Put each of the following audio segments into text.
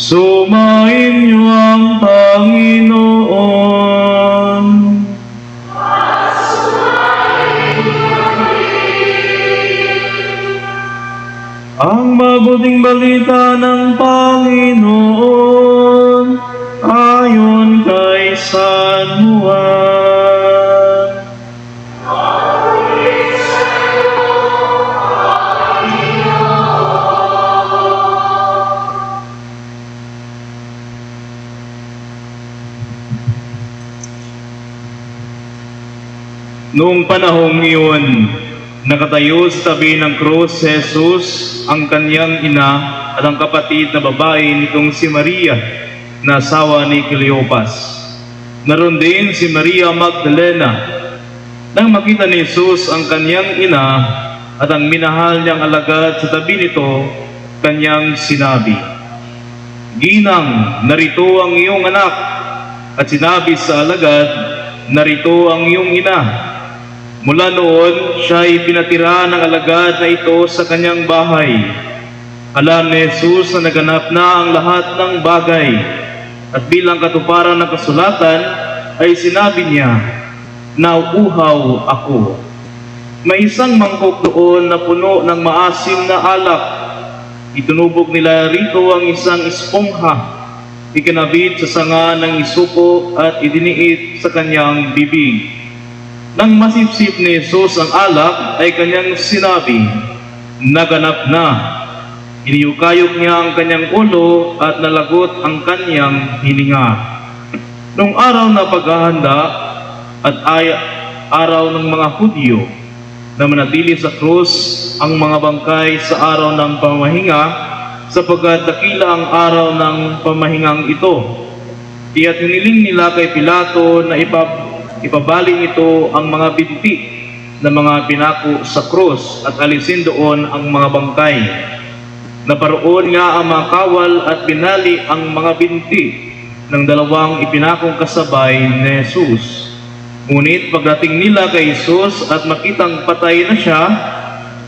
Sumain niyo ang Panginoon. Ang mabuting balita ng Panginoon ayon kay San Juan. Noong panahong iyon, nakatayo sa tabi ng krus si Jesus, ang kanyang ina at ang kapatid na babae nitong si Maria, na asawa ni Cleopas. Naroon din si Maria Magdalena. Nang makita ni Jesus ang kanyang ina at ang minahal niyang alagad sa tabi nito, kanyang sinabi, "Ginang, narito ang iyong anak." At sinabi sa alagad, "Narito ang iyong ina." Mula noon, siya ay pinatira ng alagad na ito sa kanyang bahay. Alam ni Jesus na naganap na ang lahat ng bagay, at bilang katuparan ng kasulatan ay sinabi niya, "Nauuhaw ako." May isang mangkok doon na puno ng maasim na alak. Itinubog nila rito ang isang espongha, ikinabit sa sanga ng isuko at idiniit sa kanyang bibig. Nang masipsip ni Jesus ang alak, ay kanyang sinabi, "Naganap na." Iniyukayok niya ang kanyang ulo at nalagot ang kanyang hininga. Noong araw na paghahanda at ay araw ng mga Hudyo na manatili sa krus ang mga bangkay sa araw ng pamahinga, sapagkat dakila ang araw ng pamahingang ito. Kaya't hiniling nila kay Pilato na ipabaling ito ang mga binti na mga pinako sa krus at alisin doon ang mga bangkay. Naparoon nga ang mga kawal at binali ang mga binti ng dalawang ipinakong kasabay ni Jesus. Ngunit pagdating nila kay Jesus at makitang patay na siya,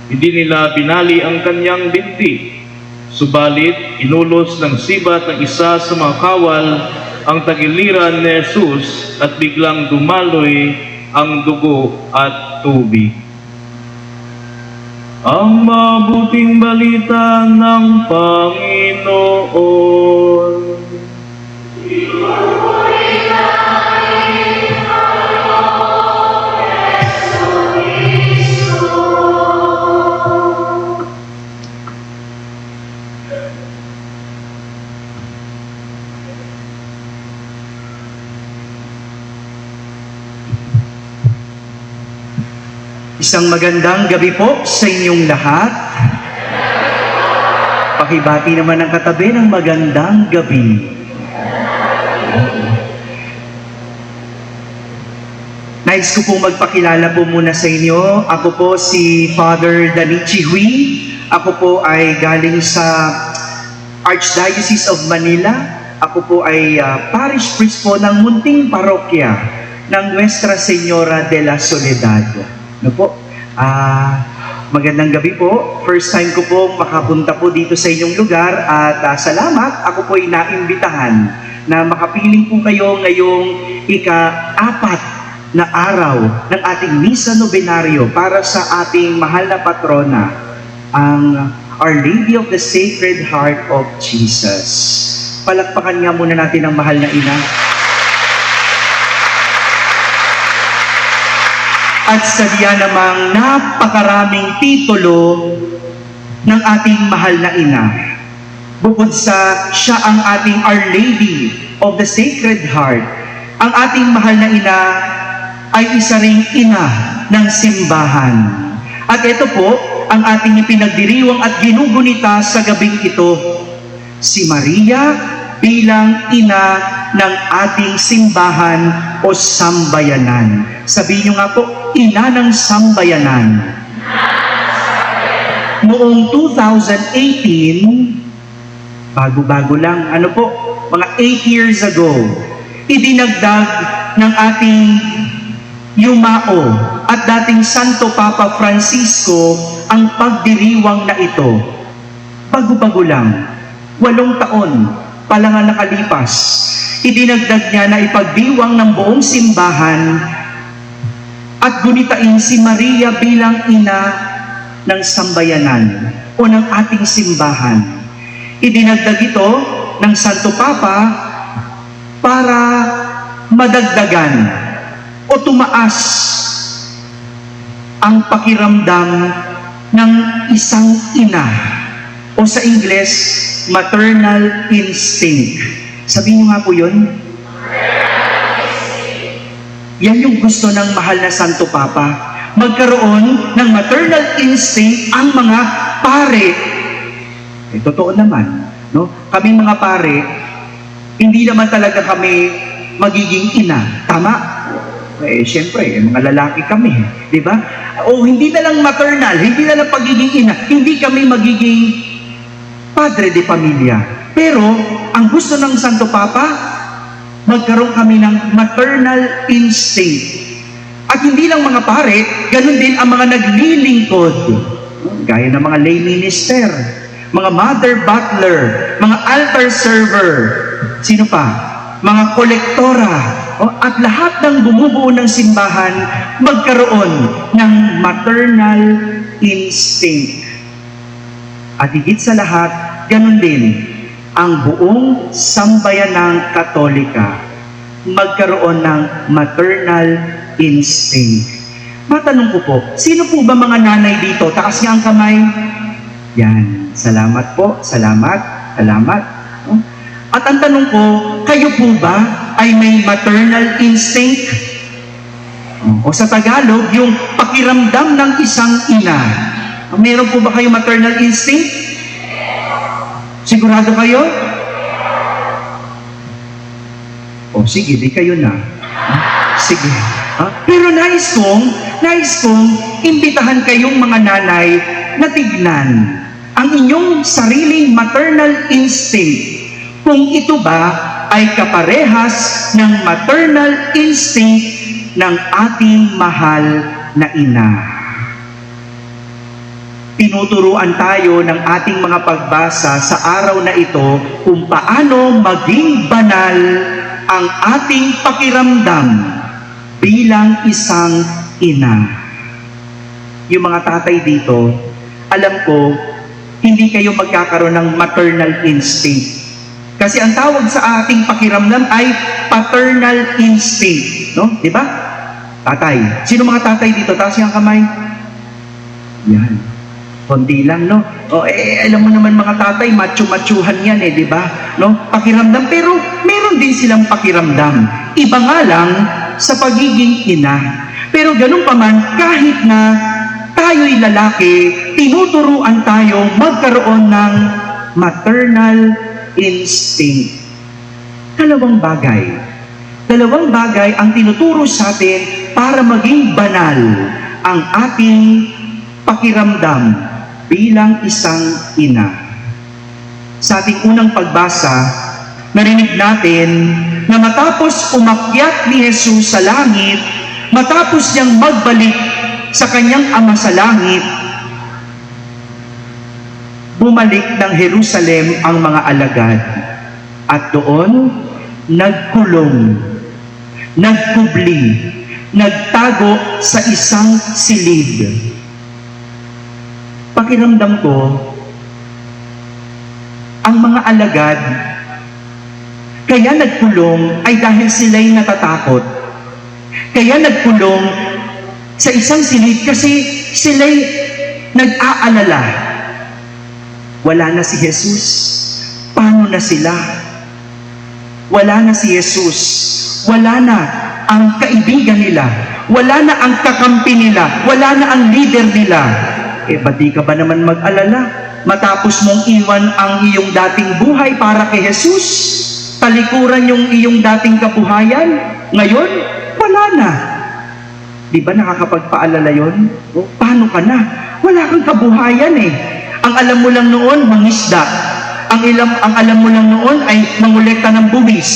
hindi nila binali ang kanyang binti. Subalit inulos ng sibat ng isa sa mga kawal ang tagiliran ni Jesus at biglang dumaloy ang dugo at tubig. Ang mabuting balita ng Panginoon. Isang magandang gabi po sa inyong lahat. Pakibati naman ang katabi ng magandang gabi. Nais ko po magpakilala po muna sa inyo. Ako po si Father Danichi Hui. Ako po ay galing sa Archdiocese of Manila. Ako po ay parish priest po ng munting parokya ng Nuestra Señora de la Soledad. Ano po? Magandang gabi po. First time ko po makapunta po dito sa inyong lugar at salamat. Ako po ay naimbitahan na makapiling po kayo ngayong ika-4 na araw ng ating Misa Nobenaryo para sa ating mahal na patrona, ang Our Lady of the Sacred Heart of Jesus. Palakpakan nga muna natin ang mahal na ina. At sa diyan namang napakaraming titulo ng ating mahal na ina. Bukod sa siya ang ating Our Lady of the Sacred Heart, ang ating mahal na ina ay isa ring ina ng simbahan. At ito po ang ating ipinagdiriwang at ginugunita sa gabing ito, si Maria bilang ina ng ating simbahan o sambayanan. Sabihin nyo nga po, ina ng sambayanan. Noong 2018, bago-bago lang, ano po, mga 8 years ago, idinagdag ng ating yumao at dating Santo Papa Francisco ang pagdiriwang na ito. Bago-bago lang, 8 taon pa lang ang nakalipas, idinagdag niya na ipagdiwang ng buong simbahan at gunitain si Maria bilang ina ng sambayanan o ng ating simbahan. Idinagdag ito ng Santo Papa para madagdagan o tumaas ang pakiramdam ng isang ina o sa Ingles, maternal instinct. Sabihin niyo nga po yun. Yan yung gusto ng mahal na Santo Papa. Magkaroon ng maternal instinct ang mga pare. Totoo naman, no? Kaming mga pare, hindi naman talaga kami magiging ina. Tama? Siyempre, mga lalaki kami. Di ba? O hindi na lang maternal, hindi na lang pagiging ina, hindi kami magiging padre de pamilya. Pero, ang gusto ng Santo Papa, magkaroon kami ng maternal instinct. At hindi lang mga pare, ganun din ang mga naglilingkod. Gaya ng mga lay minister, mga mother butler, mga altar server, sino pa? Mga kolektora, at lahat ng bumubuo ng simbahan, magkaroon ng maternal instinct. At higit sa lahat, ganun din, ang buong sambayanang Katolika magkaroon ng maternal instinct. Matanong ko po, sino po ba mga nanay dito? Taas niya ang kamay. Yan. Salamat po. Salamat. Salamat. At ang tanong ko, kayo po ba ay may maternal instinct? O sa Tagalog, yung pakiramdam ng isang ina. Meron po ba kayo maternal instinct? Sigurado kayo? O sige, di kayo na. Sige. Pero nais kong imbitahan kayong mga nanay na tignan ang inyong sariling maternal instinct. Kung ito ba ay kaparehas ng maternal instinct ng ating mahal na ina. Tinuturuan tayo ng ating mga pagbasa sa araw na ito kung paano maging banal ang ating pakiramdam bilang isang ina. Yung mga tatay dito, alam ko, hindi kayo magkakaroon ng maternal instinct. Kasi ang tawag sa ating pakiramdam ay paternal instinct. No? Di ba? Tatay. Sino mga tatay dito? Taas yung kamay. Yan. Konti lang, no? Alam mo naman mga tatay, macho-machuhan yan di ba? No? Pakiramdam, pero meron din silang pakiramdam. Iba nga lang sa pagiging ina. Pero ganun pa man, kahit na tayo'y lalaki, tinuturuan tayo magkaroon ng maternal instinct. Dalawang bagay ang tinuturo sa atin para maging banal ang ating pakiramdam bilang isang ina. Sa ating unang pagbasa, narinig natin na matapos umakyat ni Jesus sa langit, matapos niyang magbalik sa kanyang Ama sa langit, bumalik ng Jerusalem ang mga alagad at doon nagkulong, nagkubli, nagtago sa isang silid. Pakiramdam ko, ang mga alagad kaya nagkulong ay dahil sila'y natatakot. Kaya nagkulong sa isang silid kasi sila'y nag-aalala. Wala na si Jesus. Paano na sila? Wala na si Jesus. Wala na ang kaibigan nila. Wala na ang kakampi nila. Wala na ang leader nila. Ba't di ka ba naman mag-alala? Matapos mong iwan ang iyong dating buhay para kay Jesus, talikuran yung iyong dating kabuhayan, ngayon, wala na. Di ba nakakapagpaalala yun? Paano ka na? Wala kang kabuhayan Ang alam mo lang noon, mangisda. Ang alam mo lang noon ay mangolekta ng buwis.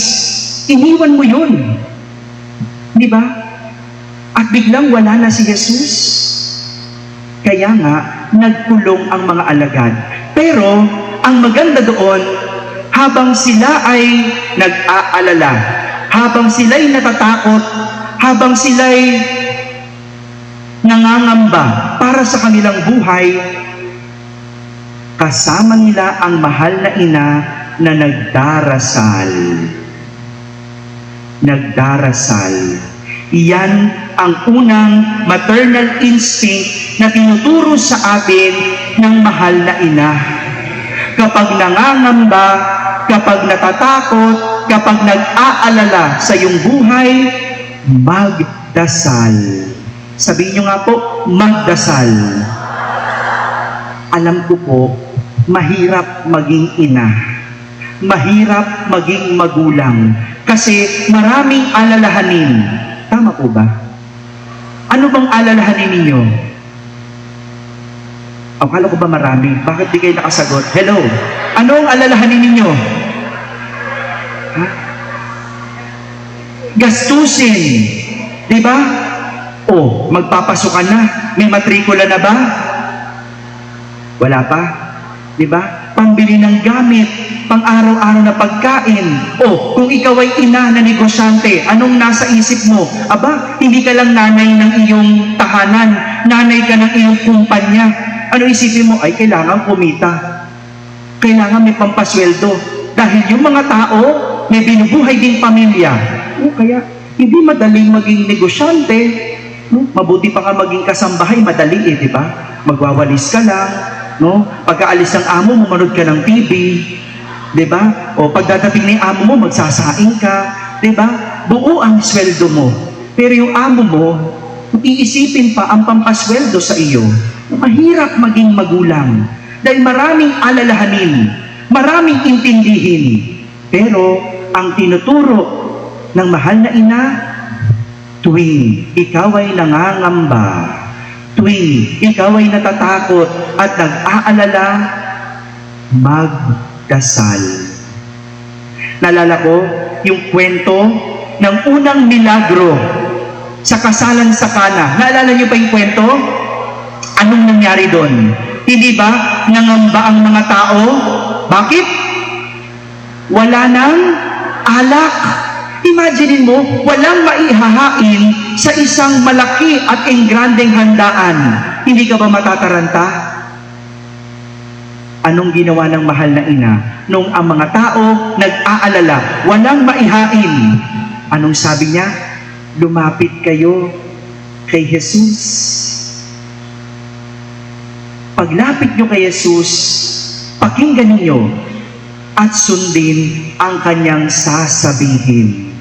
Iniwan mo yun. Di ba? At biglang wala na si Jesus. Kaya nga, nagkulong ang mga alagad. Pero, ang maganda doon, habang sila ay nag-aalala, habang sila'y natatakot, habang sila'y nangangamba para sa kanilang buhay, kasama nila ang mahal na ina na nagdarasal. Nagdarasal. Iyan ang unang maternal instinct na tinuturo sa atin ng mahal na ina. Kapag nangangamba, kapag natatakot, kapag nag-aalala sa iyong buhay, magdasal. Sabihin niyo nga po, magdasal. Alam ko po, mahirap maging ina. Mahirap maging magulang. Kasi maraming alalahanin. Tama po ba? Ano bang alalahanin ninyo? Akala ko ba marami? Bakit di kayo nakasagot? Hello? Ano ang alalahanin ninyo? Ha? Gastusin. Di ba? O, magpapasok ka na. May matrikula na ba? Wala pa? Di ba? Pambili ng gamit, pang araw-araw na pagkain. O, kung ikaw ay ina na negosyante, anong nasa isip mo? Aba, hindi ka lang nanay ng iyong tahanan, nanay ka ng iyong kumpanya. Ano isipin mo? Ay, kailangan kumita. Kailangan may pampasweldo. Dahil yung mga tao, may binubuhay ding pamilya. O, kaya, hindi madaling maging negosyante. No? Mabuti pa ka maging kasambahay, madali di ba? Magwawalis ka lang, no? Pagkaalis ng amo mo, manood ka ng TV, di ba? O pagdadating ng amo mo, magsasaing ka, di ba? Buo ang sweldo mo. Pero yung amo mo, iisipin pa ang pampasweldo sa iyo. Mahirap maging magulang. Dahil maraming alalahanin, maraming intindihin. Pero ang tinuturo ng mahal na ina, tuwing ikaw ay nangangamba, tuwing ikaw ay natatakot at nag-aalala, magdasal. Naalala ko yung kwento ng unang milagro sa kasalan sa Kana. Naalala niyo pa yung kwento? Anong nangyari doon? Hindi ba nangamba ang mga tao? Bakit? Wala nang alak. Imaginin mo, walang maihahain sa isang malaki at engrandeng handaan. Hindi ka ba matataranta? Anong ginawa ng mahal na ina nung ang mga tao nag-aalala, walang maihain? Anong sabi niya? Lumapit kayo kay Jesus. Paglapit niyo kay Jesus, pakinggan niyo at sundin ang kanyang sasabihin.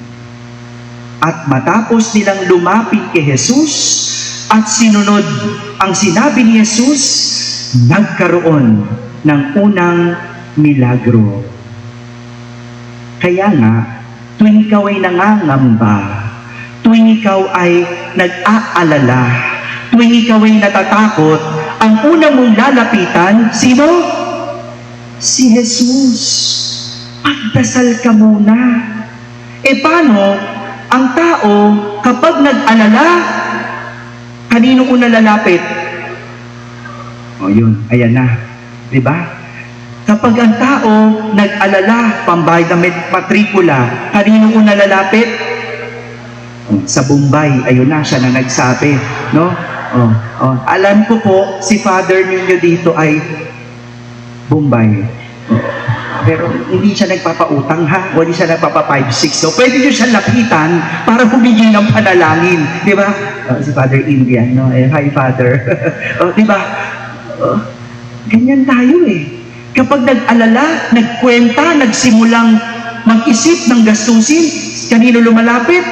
At matapos nilang lumapit kay Jesus at sinunod ang sinabi ni Jesus, nagkaroon ng unang milagro. Kaya nga, tuwing ikaw ay nangangamba, tuwing ikaw ay nag-aalala, tuwing ikaw ay natatakot, ang unang mong lalapitan, sino? Si Jesus. Pagdasal ka muna. E paano ang tao kapag nag-alala, kanino una lalapit? O yun, ayan na. Diba? Kapag ang tao nag-alala, pambayad ng matrikula, kanino una lalapit? Sa Bombay, ayun na, siya na nagsabi. No? Alam ko po, si father ninyo dito ay Bombay. Pero hindi siya nagpapautang ha, o hindi siya nagpapa 5-6. So pwede nyo siya lapitan para humingi ng panalangin. Di ba? Si Father Indian, no? Hi Father. Di ba? Ganyan tayo Kapag nag-alala, nagkwenta, nagsimulang mag-isip ng gastusin, kanino lumalapit?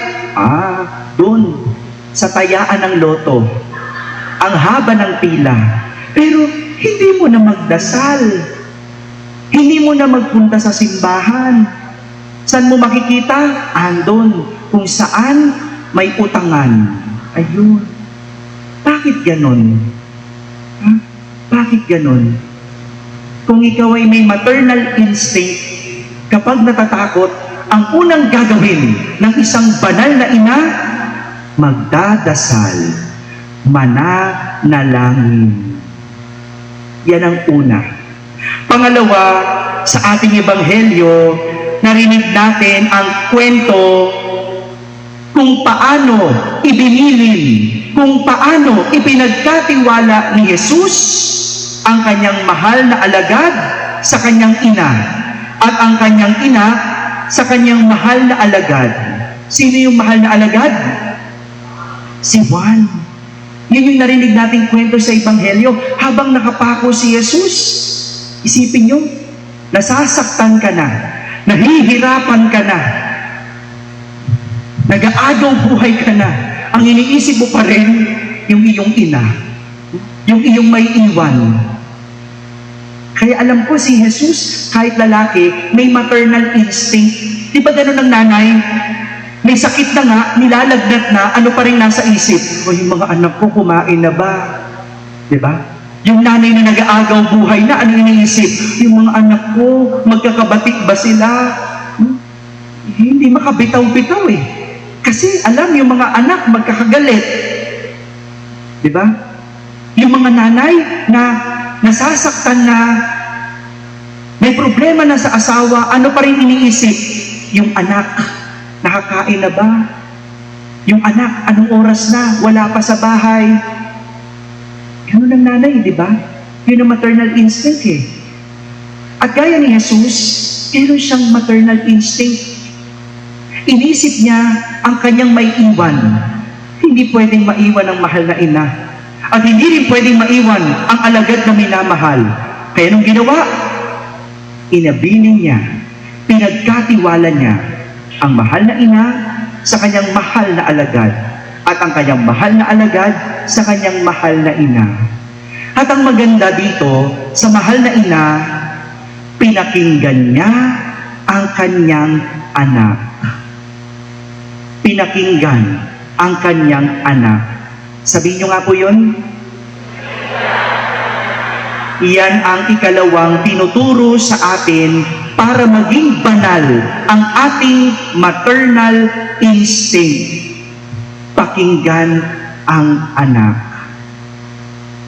Doon. Sa tayaan ng loto. Ang haba ng pila. Pero hindi mo na magdasal. Hindi mo na magpunta sa simbahan. Saan mo makikita? Andon. Kung saan may utangan. Ayun. Bakit ganon? Bakit ganon? Kung ikaw ay may maternal instinct, kapag natatakot, ang unang gagawin ng isang banal na ina, magdadasal, mananalangin. Yan ang una. Pangalawa, sa ating ebanghelyo, narinig natin ang kwento kung paano ibinilin, kung paano ipinagkatiwala ni Jesus ang kanyang mahal na alagad sa kanyang ina at ang kanyang ina sa kanyang mahal na alagad. Sino yung mahal na alagad? Si Juan. Yun yung narinig nating kwento sa ebanghelyo habang nakapako si Jesus. Isipin nyo, nasasaktan ka na, nahihirapan ka na, nag-aagaw buhay ka na, ang iniisip mo pa rin yung iyong ina, yung iyong may iwan. Kaya alam ko si Jesus, kahit lalaki, may maternal instinct. Di ba ganun ang nanay? May sakit na nga, nilalagnat na, ano pa rin nasa isip? O yung mga anak ko, kumain na ba? Di ba? Yung nanay na nag-aagaw buhay na, ano iniisip? Yung mga anak ko, magkakabatik ba sila? Hindi makabitaw-bitaw eh. Kasi alam yung mga anak magkakagalit. Di ba? Yung mga nanay na nasasaktan na, may problema na sa asawa, ano pa rin iniisip? Yung anak, nakakain na ba? Yung anak, anong oras na? Wala pa sa bahay. Ganun ang nanay, di ba? Yun ang maternal instinct eh. At gaya ni Jesus, meron siyang maternal instinct. Inisip niya ang kanyang may iwan. Hindi pwedeng maiwan ang mahal na ina. At hindi rin pwedeng maiwan ang alagad na minamahal. Kaya nung ginawa, inabilin niya, pinagkatiwala niya ang mahal na ina sa kanyang mahal na alagad at ang kanyang mahal na alagad sa kanyang mahal na ina. At ang maganda dito, sa mahal na ina, pinakinggan niya ang kanyang anak. Pinakinggan ang kanyang anak. Sabihin niyo nga po yun. Iyan ang ikalawang tinuturo sa atin para maging banal ang ating maternal instinct. Pakinggan ang anak.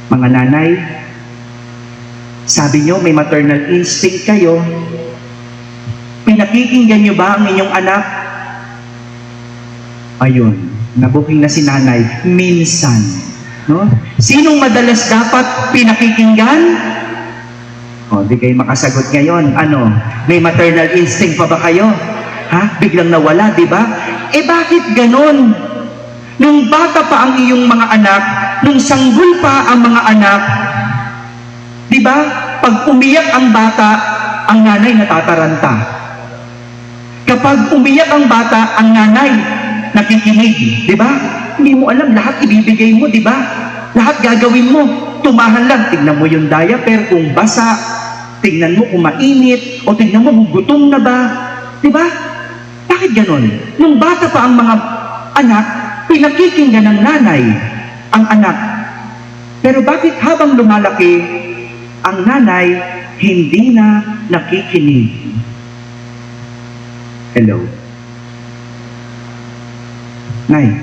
Mga nanay, sabi niyo may maternal instinct kayo. Pinakikinggan niyo ba ang inyong anak? Ayun, nabuking na si nanay, minsan. No? Sinong madalas dapat pinakikinggan? O, di kayo makasagot ngayon. Ano, may maternal instinct pa ba kayo? Ha? Biglang nawala, di ba? Eh bakit ganon? Nung bata pa ang iyong mga anak, nung sanggol pa ang mga anak, di ba? Pag umiyak ang bata, ang nanay natataranta. Kapag umiyak ang bata, ang nanay nakikinig, di ba? Hindi mo alam, lahat ibibigay mo, di ba? Lahat gagawin mo. Tumahan lang, tignan mo yung diaper kung basa, tignan mo kung mainit, o tignan mo kung gutom na ba, di ba? Bakit ganon? Nung bata pa ang mga anak, pinakikinggan ng nanay ang anak. Pero bakit habang lumalaki, ang nanay hindi na nakikinig? Hello? Nay,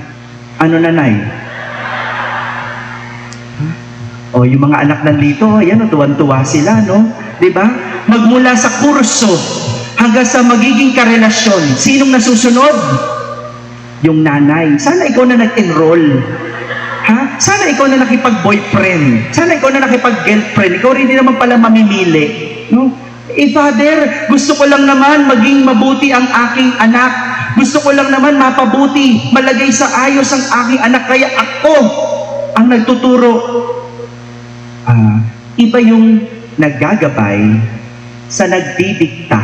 ano na nay? O, yung mga anak nandito, ayan, tuwan-tuwa sila, no? Diba? Magmula sa kurso hanggang sa magiging karelasyon, sinong nasusunod? Yung nanay. Sana ikaw na nag-enroll. Ha? Sana ikaw na nakipag-boyfriend. Sana ikaw na nakipag-girlfriend. Ikaw rin din naman pala mamimili. No? Father, gusto ko lang naman maging mabuti ang aking anak. Gusto ko lang naman mapabuti, malagay sa ayos ang aking anak, kaya ako ang nagtuturo. Iba yung naggagabay sa nagdidikta.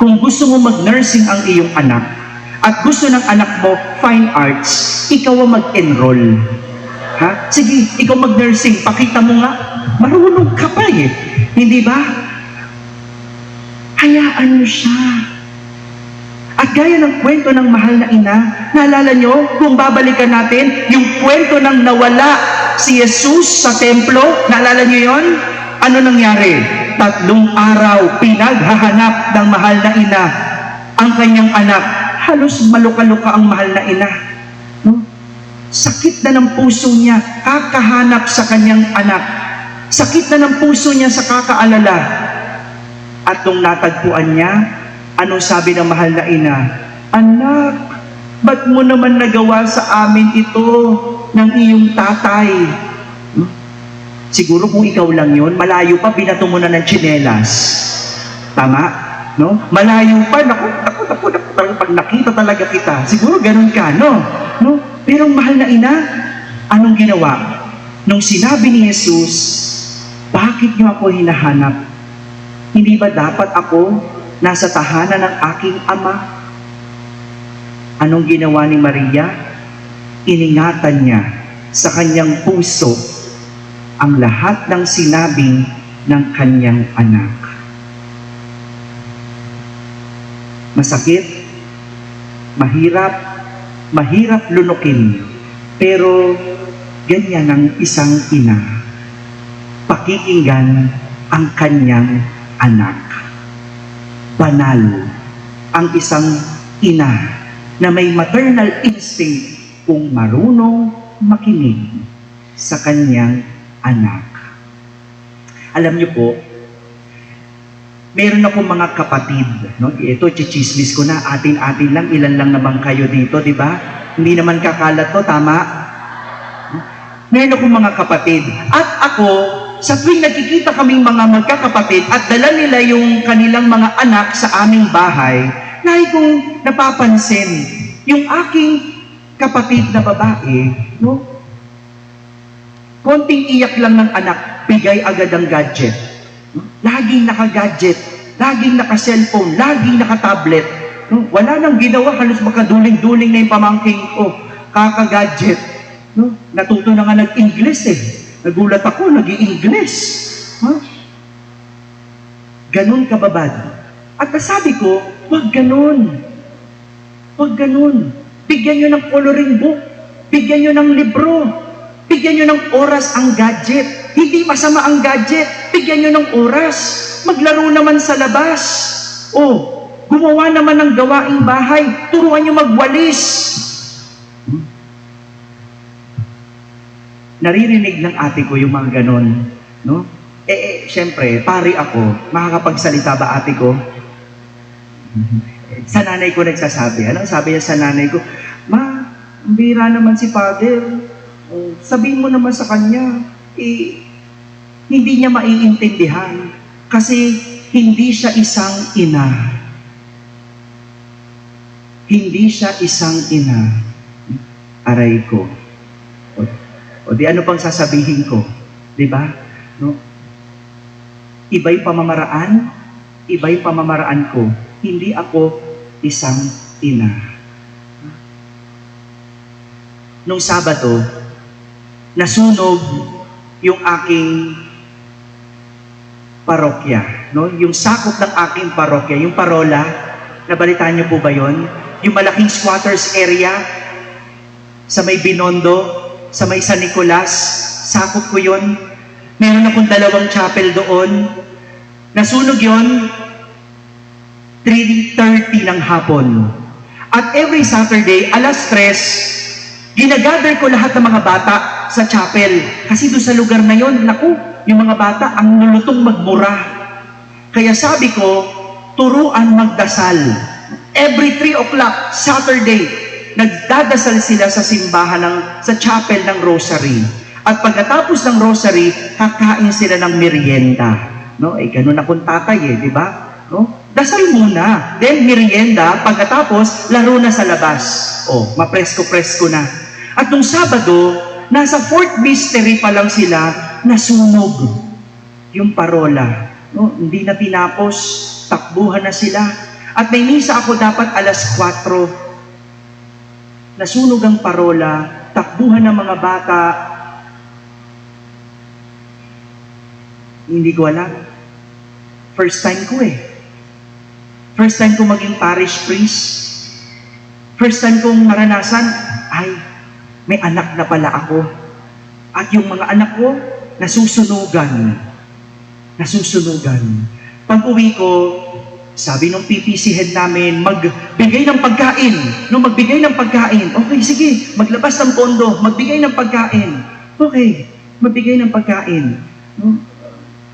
Kung gusto mo mag-nursing ang iyong anak, at gusto ng anak mo fine arts, ikaw ang mag-enroll. Ha? Sige, ikaw mag-nursing, pakita mo nga. Marunong ka pa eh. Hindi ba? Hayaan mo siya. At gaya ng kwento ng mahal na ina, naalala nyo, kung babalikan natin, yung kwento ng nawala si Jesus sa templo, naalala nyo yon? Ano nangyari? 3 araw, pinaghahanap ng mahal na ina ang kanyang anak. Halos maluka-luka ang mahal na ina. No? Sakit na ng puso niya, kakahanap sa kanyang anak. Sakit na ng puso niya sa kakaalala. At nung natagpuan niya, anong sabi ng mahal na ina? Anak, ba't mo naman nagawa sa amin ito ng iyong tatay? Siguro kung ikaw lang yon, malayo pa, binato mo na ng tsinelas. Tama? No? Malayo pa, naku, pag nakita talaga kita, siguro ganun ka, no? Pero mahal na ina, anong ginawa? Nung sinabi ni Jesus, bakit niyo ako hinahanap? Hindi ba dapat ako nasa tahanan ng aking ama? Anong ginawa ni Maria? Iningatan niya sa kanyang puso ang lahat ng sinabi ng kanyang anak. Masakit, mahirap lunukin, pero ganyan ang isang ina. Pakikinggan ang kanyang anak. Banal ang isang ina na may maternal instinct kung marunong makinig sa kanyang anak. Alam niyo po, meron akong mga kapatid, no? Ito, chichismis ko na, atin-atin lang, ilan lang naman kayo dito, di ba? Hindi naman kakalat to, tama? Meron akong mga kapatid. At ako, sa tuwing nakikita kaming mga magkakapatid at dala nila yung kanilang mga anak sa aming bahay, lagi kong napapansin, yung aking kapatid na babae, no? Konting iyak lang ng anak, bigay agad ang gadget. Laging naka-gadget, laging naka-cellphone, laging naka-tablet. No? Wala nang ginawa, halos makaduling-duling na yung pamangking ko, kaka-gadget. No? Natuto na nga nag-Ingles eh. Nagulat ako, nag-i-Ingles. Huh? Ganon kababad. At sabi ko, wag ganon. Wag ganon. Bigyan nyo ng coloring book. Bigyan nyo ng libro. Bigyan nyo ng oras ang gadget. Hindi masama ang gadget. Bigyan nyo ng oras. Maglaro naman sa labas. O, gumawa naman ng gawaing bahay. Turuan nyo magwalis. Naririnig ng ate ko yung mga ganon. No? Siyempre, pari ako. Makakapagsalita ba ate ko? Sa nanay ko nagsasabi. Anong sabi niya sa nanay ko? Ma, bira naman si Father. Sabihin mo naman sa kanya, hindi niya maiintindihan. Kasi hindi siya isang ina. Hindi siya isang ina. Aray ko. O di ano pang sasabihin ko? Di ba? No? Iba'y pamamaraan, iba'y pamamaraan ko. Hindi ako isang ina. Nung Sabado, nasunog yung aking parokya. No? Yung sakop ng aking parokya, yung parola, nabalitaan niyo po ba yon? Yung malaking squatters area sa may Binondo, sa may San Nicolas, sakop ko yon. Meron akong 2 chapel doon. Nasunog yon, 3:30 ng hapon. At every Saturday, 3:00, ginagather ko lahat ng mga bata sa chapel. Kasi doon sa lugar na yon, naku, yung mga bata ang nulutong magmura. Kaya sabi ko, turuan magdasal. Every 3 o'clock, Saturday, nagdadasal sila sa simbahan sa chapel ng Rosary. At pagkatapos ng Rosary, kakain sila ng merienda. No? Ganun akong tatay di ba? No? Dasal muna, then merienda, pagkatapos, laro na sa labas. Mapresko-presko na. At nung Sabado, nasa 4th mystery pa lang sila, nasunog yung parola. No? Hindi na tinapos, takbuhan na sila. At may misa ako dapat 4:00. Nasunog ang parola, takbuhan ng mga bata. Hindi ko alam. First time ko First time ko maging parish priest. First time kong maranasan, may anak na pala ako. At yung mga anak ko, nasusunugan. Pag uwi ko, sabi nung PPC head namin, magbigay ng pagkain. Magbigay ng pagkain. Okay, sige, maglabas ng pondo, magbigay ng pagkain. Okay, magbigay ng pagkain.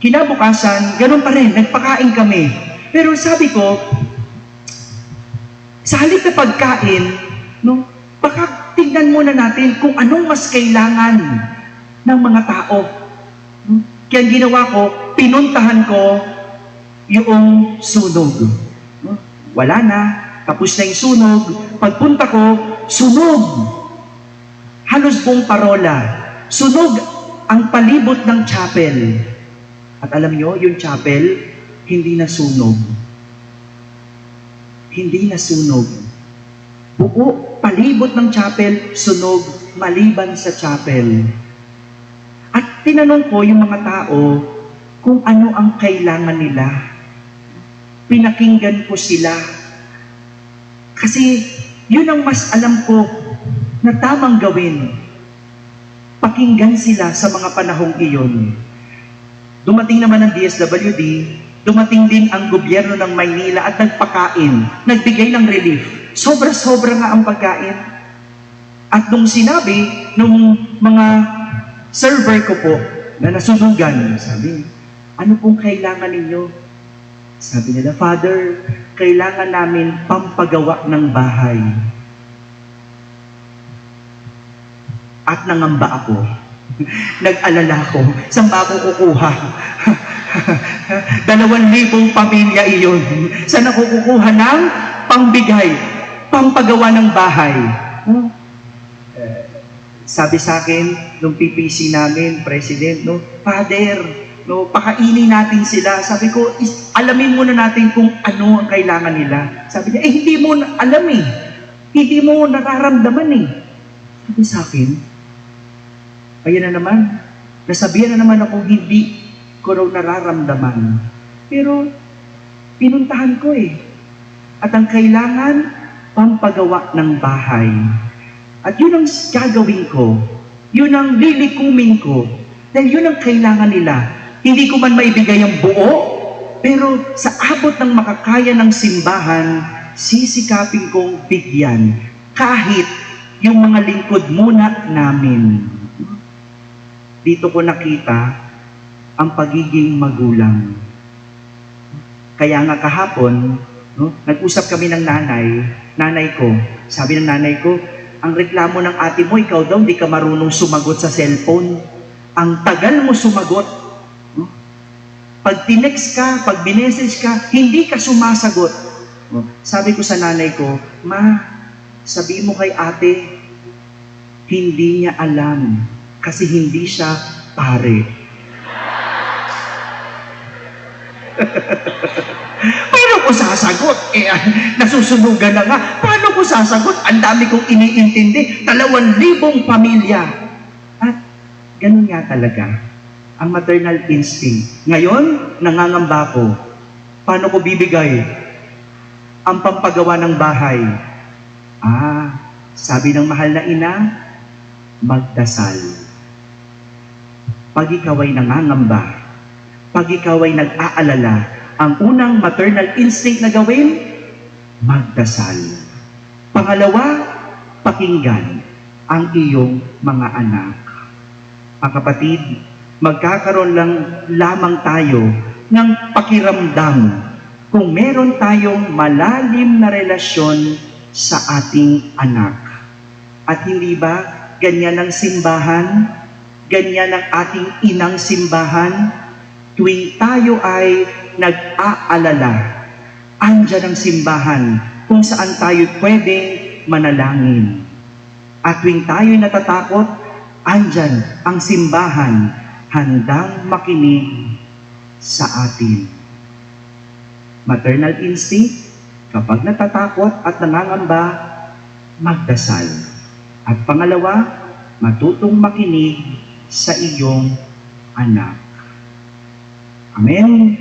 Kinabukasan, ganun pa rin, nagpakain kami. Pero sabi ko, sa halip na pagkain, no, baka tignan muna natin kung anong mas kailangan ng mga tao. No? Kaya ang ginawa ko, pinuntahan ko yung sunog. No? Wala na, tapos na yung sunog. Pagpunta ko, sunog. Halos buong parola. Sunog ang palibot ng chapel. At alam nyo, yung chapel, hindi nasunog. Hindi nasunog. Buo, palibot ng chapel, sunog, maliban sa chapel. At tinanong ko yung mga tao kung ano ang kailangan nila. Pinakinggan ko sila. Kasi yun ang mas alam ko na tamang gawin. Pakinggan sila sa mga panahong iyon. Dumating naman ang DSWD, dumating din ang gobyerno ng Maynila at nagpakain, nagbigay ng relief. Sobra-sobra nga ang pagkain. At nung sinabi, nung mga server ko po, na nasunugan, sabi, ano pong kailangan ninyo? Sabi nila, Father, kailangan namin pampagawa ng bahay. At nangamba ako. Nag-alala ko, saan ba ako kukuha? 2,000 pamilya iyon. Saan ako kukuha ng pangbigay, pampagawa ng bahay? Sabi sa akin, nung PPC namin, President, no, Father, no, pakainin natin sila. Sabi ko, alamin muna natin kung ano ang kailangan nila. Sabi niya, hindi mo alam eh. Hindi mo nararamdaman eh. Sabi sa akin, ayan na naman, nasabihan na naman ako hindi ko raw nararamdaman. Pero, pinuntahan ko eh. At ang kailangan, pampagawa ng bahay. At yun ang gagawin ko. Yun ang lilikumin ko. Dahil yun ang kailangan nila. Hindi ko man maibigay ang buo, pero sa abot ng makakaya ng simbahan, sisikapin kong bigyan. Kahit yung mga lingkod muna namin. Dito ko nakita ang pagiging magulang. Kaya nga kahapon, no, nag-usap kami ng nanay ko. Sabi ng nanay ko, ang reklamo ng ate mo, ikaw daw, hindi ka marunong sumagot sa cellphone. Ang tagal mo sumagot. No? Pag tinext ka, pag binessage ka, hindi ka sumasagot. No? Sabi ko sa nanay ko, Ma, sabi mo kay ate, hindi niya alam. Kasi hindi siya pare. Paano ko sasagot? Nasusunugan na nga. Paano ko sasagot? Ang dami kong iniintindi. 2,000 pamilya. At ganun nga talaga ang maternal instinct. Ngayon, nangangamba ko. Paano ko bibigay ang pampagawa ng bahay? Sabi ng mahal na ina, magdasal. Pag ikaw ay nangangamba, pag ikaw ay nag-aalala, ang unang maternal instinct na gawin, magdasal. Pangalawa, pakinggan ang iyong mga anak. Ang kapatid, magkakaroon lang lamang tayo ng pakiramdam kung meron tayong malalim na relasyon sa ating anak. At hindi ba ganyan ang simbahan? Ganyan ang ating inang simbahan? Tuwing tayo ay nag-aalala, andyan ang simbahan kung saan tayo pwedeng manalangin. At tuwing tayo natatakot, andyan ang simbahan handang makinig sa atin. Maternal instinct, kapag natatakot at nangangamba, magdasal. At pangalawa, matutong makinig sa iyong anak. Amen.